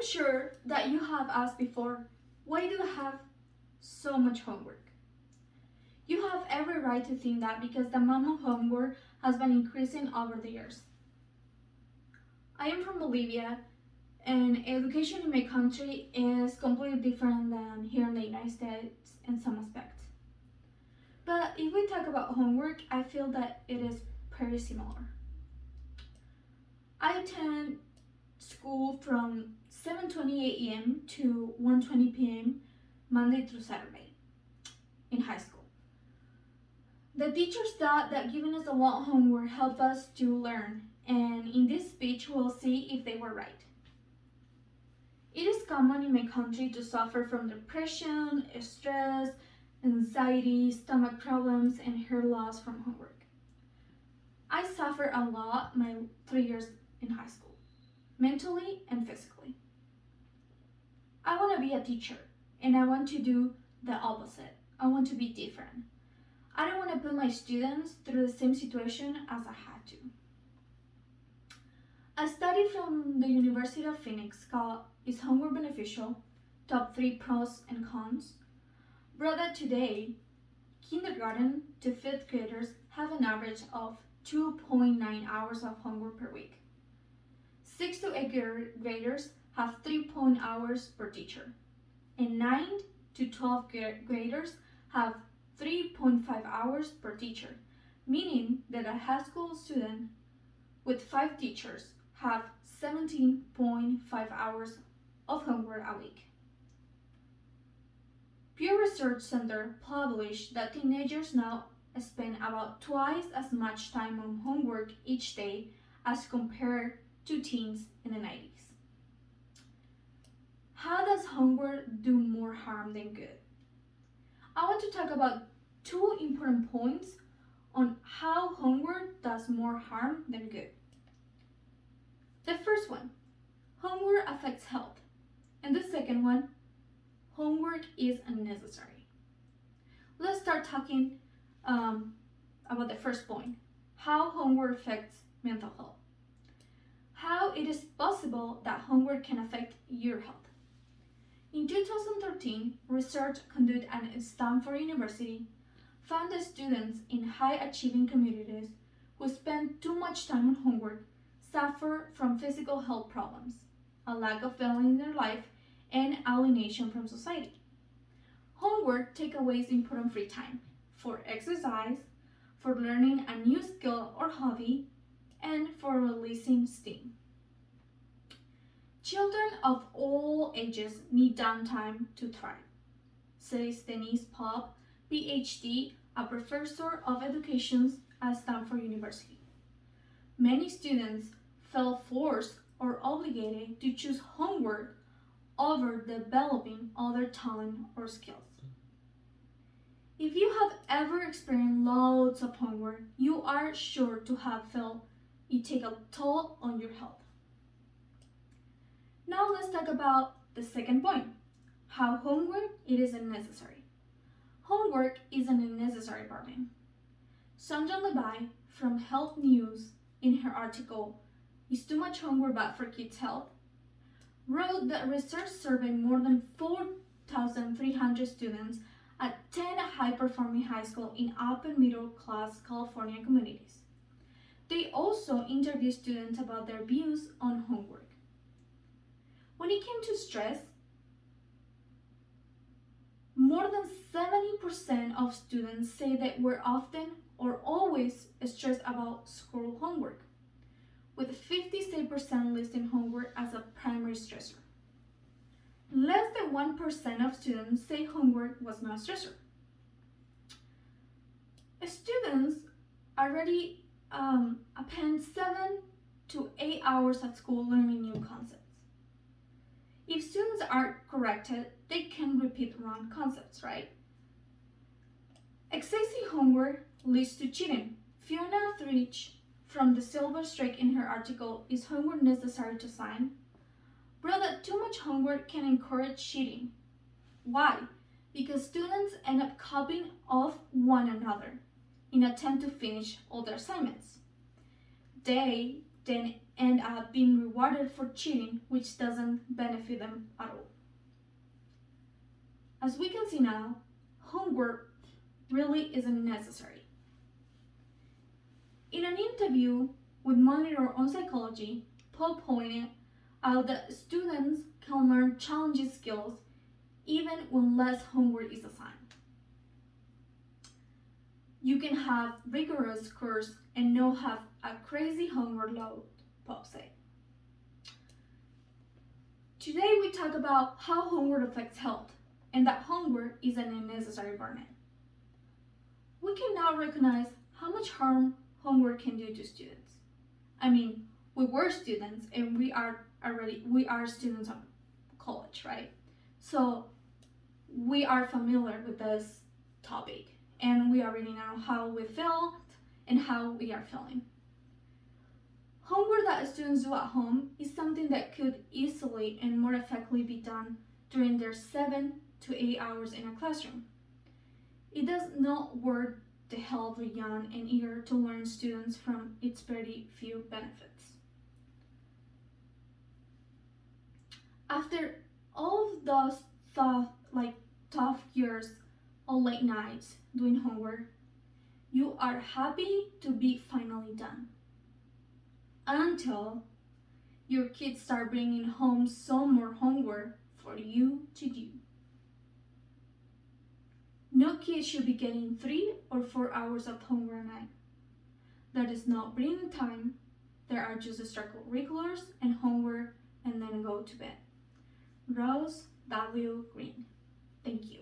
sure that you have asked before, why do I have so much homework? You have every right to think that because the amount of homework has been increasing over the years. I am from Bolivia, and education in my country is completely different than here in the United States in some aspects. But if we talk about homework, I feel that it is pretty similar. I attend school from 7:20 a.m. to 1:20 p.m. Monday through Saturday in high school. The teachers thought that giving us a lot of homework helped us to learn, and in this speech we'll see if they were right. It is common in my country to suffer from depression, stress, anxiety, stomach problems, and hair loss from homework. I suffered a lot my 3 years in high school, mentally and physically. I want to be a teacher, and I want to do the opposite. I want to be different. I don't want to put my students through the same situation as I had to. A study from the University of Phoenix called Is Homework Beneficial? Top 3 Pros and Cons brought that today, kindergarten to 5th graders have an average of 2.9 hours of homework per week. 6th to 8th graders have 3 hours per teacher, and 9th to 12th graders have 3.5 hours per teacher, meaning that a high school student with 5 teachers have 17.5 hours of homework a week. Pew Research Center published that teenagers now spend about twice as much time on homework each day as compared to teens in the 90s. How does homework do more harm than good? I want to talk about 2 important points on how homework does more harm than good. The first one, homework affects health. And the second one, homework is unnecessary. Let's start talking about the first point, how homework affects mental health. How it is possible that homework can affect your health. In 2013, research conducted at Stanford University found that students in high-achieving communities who spend too much time on homework suffer from physical health problems, a lack of balance in their life, and alienation from society. Homework takes away important free time for exercise, for learning a new skill or hobby, and for releasing steam. Children of all ages need downtime to thrive, says Denise Popp, PhD, a professor of education at Stanford University. Many students feel forced or obligated to choose homework over developing other talent or skills. If you have ever experienced loads of homework, you are sure to have felt it take a toll on your health. Now let's talk about the second point, how homework it is unnecessary. Homework is an unnecessary burden. Sandra Levi from Health News, in her article, Is Too Much Homework Bad for Kids' Health?, wrote that research surveyed more than 4,300 students at 10 high-performing high schools in upper middle-class California communities. They also interviewed students about their views on homework. When it came to stress, more than 70% of students say they were often or always stressed about school homework, with 56% listing homework as a primary stressor. Less than 1% of students say homework was not a stressor. Students already spend 7 to 8 hours at school learning new concepts. If students are corrected, they can repeat wrong concepts, right? Excessive homework leads to cheating. Fiona Threach from the Silver Streak in her article, Is Homework Necessary to Sign?, wrote that too much homework can encourage cheating. Why? Because students end up copying off one another in an attempt to finish all their assignments. They then end up being rewarded for cheating, which doesn't benefit them at all. As we can see now, homework really isn't necessary. In an interview with Monitor on Psychology, Paul pointed out that students can learn challenging skills even when less homework is assigned. You can have rigorous course and not have a crazy homework load, Paul said. Today we talk about how homework affects health and that homework is an unnecessary burden. We can now recognize how much harm homework can do to students. I mean, we were students and we are students of college, right? So we are familiar with this topic and we already know how we felt and how we are feeling. Homework that students do at home is something that could easily and more effectively be done during their 7 to 8 hours in a classroom. It does not work the health of young and eager to learn students from its very few benefits. After all of those tough years of late nights doing homework, you are happy to be finally done. Until your kids start bringing home some more homework for you to do. No kid should be getting 3 or 4 hours of homework a night. That is not brain time. There are just extracurriculars and homework and then go to bed. Rose W. Green. Thank you.